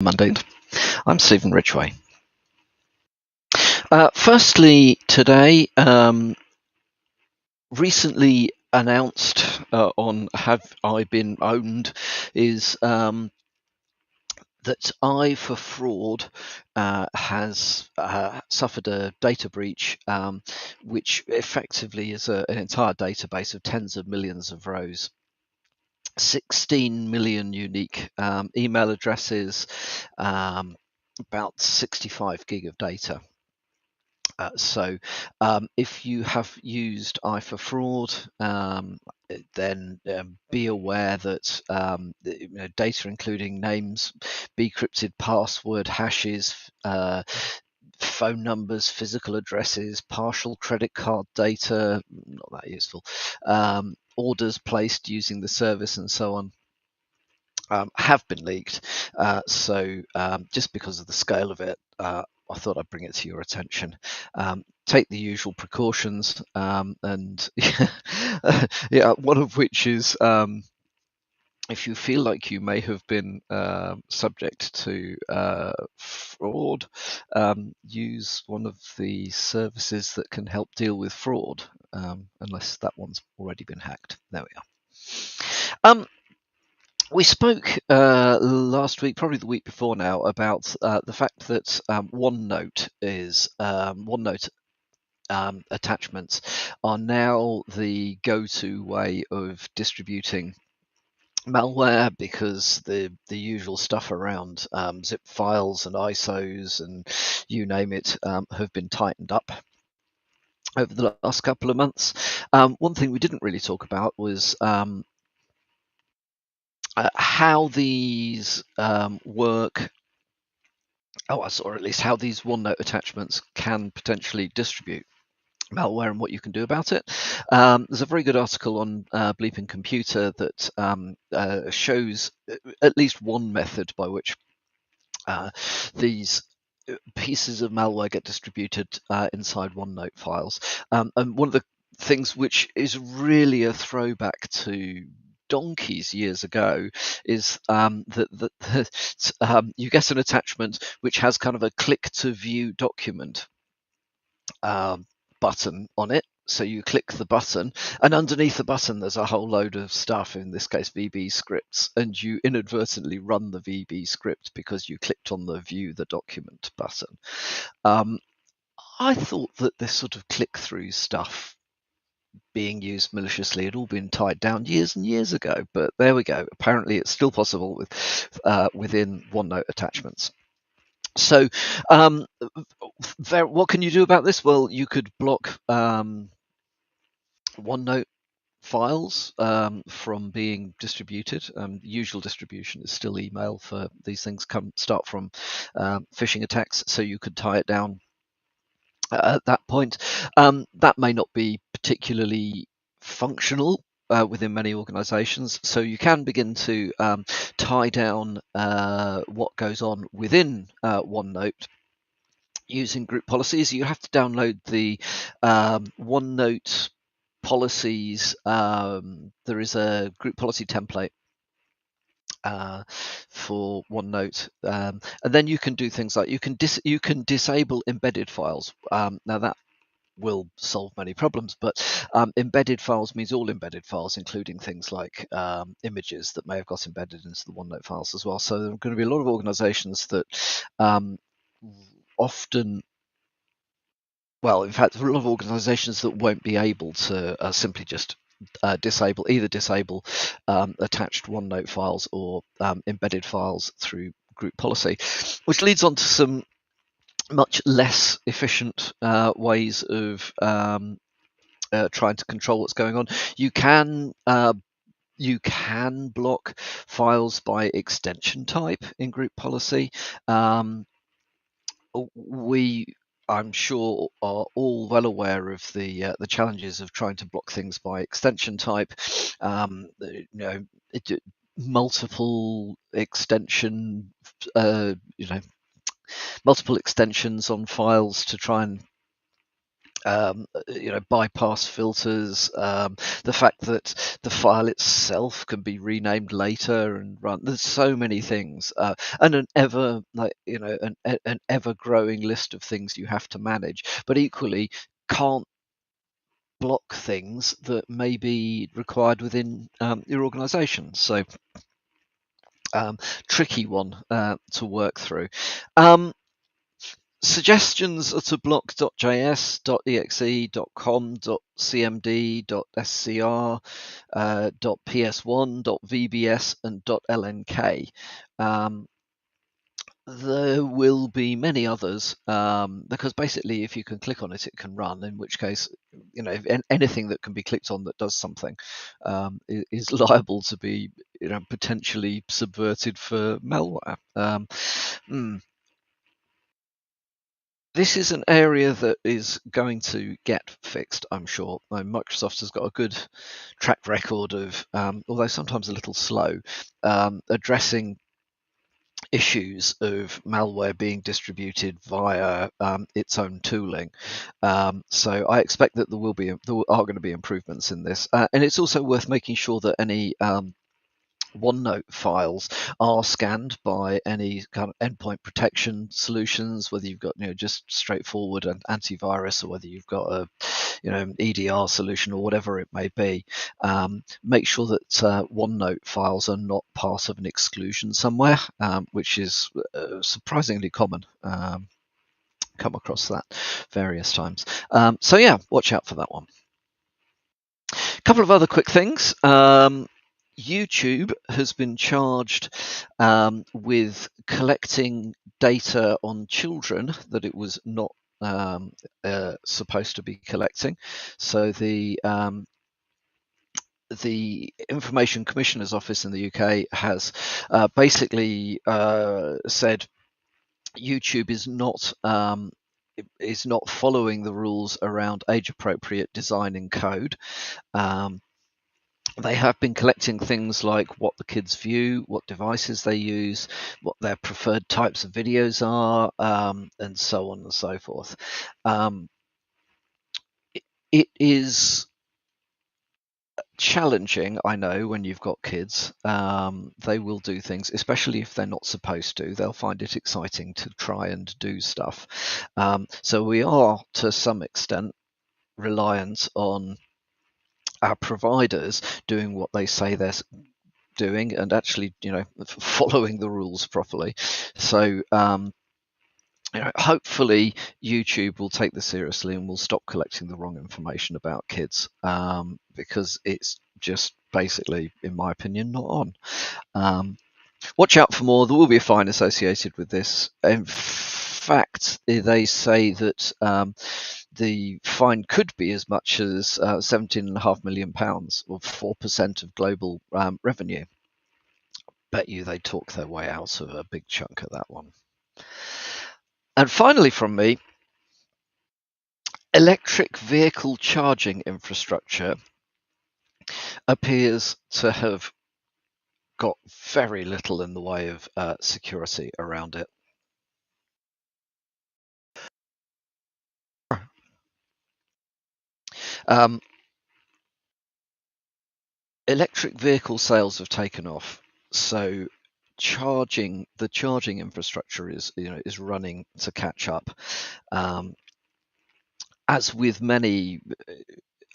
Monday. I'm Stephen Ridgway. Firstly, today, recently announced on Have I Been Owned is that i4Fraud has suffered a data breach, which effectively is an entire database of tens of millions of rows. 16 million unique email addresses, about 65 gig of data. So if you have used i4Fraud, then be aware that data including names, bcrypted password hashes, phone numbers, physical addresses, partial credit card data, not that useful, orders placed using the service and so on, have been leaked. So just because of the scale of it, I thought I'd bring it to your attention. Take the usual precautions, and yeah, one of which is if you feel like you may have been subject to fraud, use one of the services that can help deal with fraud, unless that one's already been hacked. There we are. We spoke last week, probably the week before now, about the fact that OneNote attachments are now the go-to way of distributing malware, because the usual stuff around zip files and ISOs and you name it have been tightened up over the last couple of months. One thing we didn't really talk about was how these work, or at least how these OneNote attachments can potentially distribute malware and what you can do about it. There's a very good article on Bleeping Computer that shows at least one method by which these pieces of malware get distributed inside OneNote files. And one of the things which is really a throwback to donkeys years ago is that you get an attachment which has kind of a click to view document button on it. So you click the button, and underneath the button there's a whole load of stuff, in this case VB scripts, and you inadvertently run the VB script because you clicked on the view the document button. I thought that this sort of click-through stuff being used maliciously had all been tied down years and years ago, but there we go. Apparently it's still possible within OneNote attachments. So what can you do about this? Well, you could block OneNote files from being distributed. Usual distribution is still email for these things. Start from phishing attacks, so you could tie it down at that point. That may not be particularly functional within many organizations, so you can begin to tie down what goes on within OneNote using group policies. You have to download the OneNote policies. There is a group policy template for OneNote, and then you can do things like you can disable embedded files. Now that will solve many problems, but embedded files means all embedded files, including things like images that may have got embedded into the OneNote files as well. So there are going to be a lot of organizations that often, well, in fact, a lot of organizations that won't be able to simply just disable attached OneNote files or embedded files through group policy, which leads on to some much less efficient ways of trying to control what's going on. You can block files by extension type in group policy. I'm sure are all well aware of the challenges of trying to block things by extension type. Multiple extension, multiple extensions on files to try and bypass filters, the fact that the file itself can be renamed later and run. There's so many things, and an ever an ever growing list of things you have to manage. But equally, can't block things that may be required within your organization. So tricky one to work through. Suggestions are to block.js, .exe, .com, .cmd, .scr, .ps1, .vbs, and .lnk. There will be many others because basically if you can click on it, it can run, in which case, if anything that can be clicked on that does something is liable to be potentially subverted for malware. This is an area that is going to get fixed, I'm sure. Microsoft has got a good track record of, although sometimes a little slow, addressing issues of malware being distributed via its own tooling. So I expect that there are going to be improvements in this, and it's also worth making sure that any OneNote files are scanned by any kind of endpoint protection solutions, whether you've got just straightforward an antivirus or whether you've got a EDR solution or whatever it may be. Make sure that OneNote files are not part of an exclusion somewhere, which is surprisingly common. Come across that various times. So yeah, watch out for that one. A couple of other quick things. YouTube has been charged with collecting data on children that it was not supposed to be collecting. So the Information Commissioner's Office in the UK has basically said YouTube is not following the rules around age-appropriate design and code. They have been collecting things like what the kids view, what devices they use, what their preferred types of videos are, and so on and so forth. It is challenging, I know, when you've got kids. They will do things, especially if they're not supposed to. They'll find it exciting to try and do stuff. So we are, to some extent, reliant on our providers doing what they say they're doing and actually following the rules properly. So hopefully YouTube will take this seriously and will stop collecting the wrong information about kids, because it's just basically, in my opinion, not on. Watch out for more. There will be a fine associated with this. In fact, they say that the fine could be as much as £17.5 million, or 4% of global revenue. Bet you they talk their way out of a big chunk of that one. And finally from me, electric vehicle charging infrastructure appears to have got very little in the way of security around it. Electric vehicle sales have taken off, so the charging infrastructure is running to catch up. As with many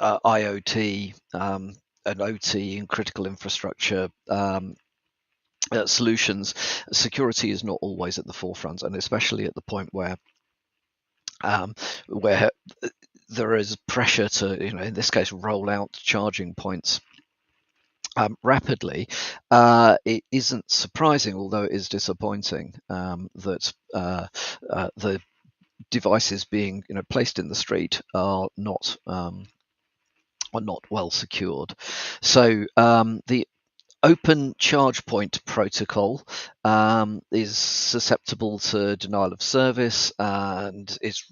IoT and OT and critical infrastructure solutions, security is not always at the forefront, and especially at the point where there is pressure to, in this case, roll out charging points rapidly. It isn't surprising, although it is disappointing, that the devices being placed in the street are not well secured. So the Open Charge Point protocol is susceptible to denial of service, and is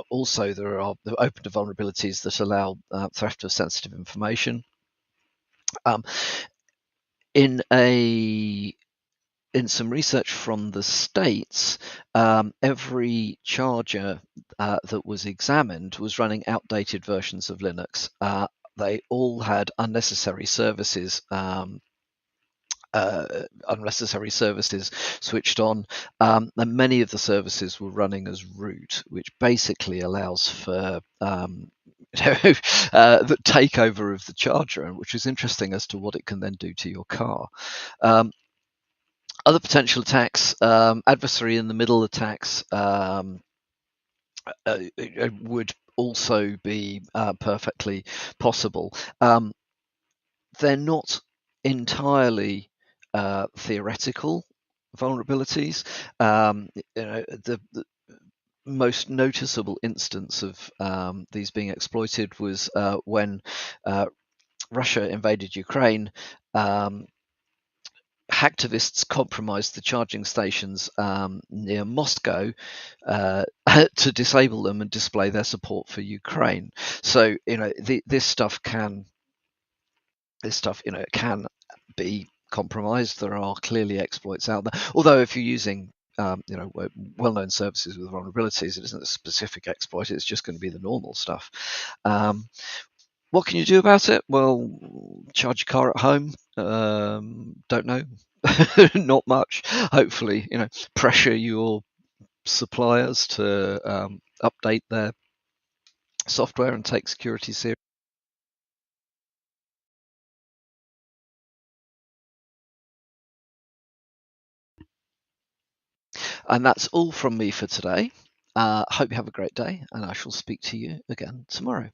also there are open to vulnerabilities that allow theft of sensitive information. In in some research from the States, every charger that was examined was running outdated versions of Linux. They all had unnecessary services. Unnecessary services switched on, and many of the services were running as root, which basically allows for the takeover of the charger, and which is interesting as to what it can then do to your car. Other potential attacks, adversary in the middle attacks, would also be perfectly possible. They're not entirely theoretical vulnerabilities. The most noticeable instance of these being exploited was when Russia invaded Ukraine. Hacktivists compromised the charging stations near Moscow to disable them and display their support for Ukraine. So this stuff can be compromised. There are clearly exploits out there. Although if you're using well-known services with vulnerabilities, it isn't a specific exploit. It's just going to be the normal stuff. What can you do about it? Well, charge your car at home. Don't know. Not much. Hopefully, pressure your suppliers to update their software and take security seriously. And that's all from me for today. Hope you have a great day, and I shall speak to you again tomorrow.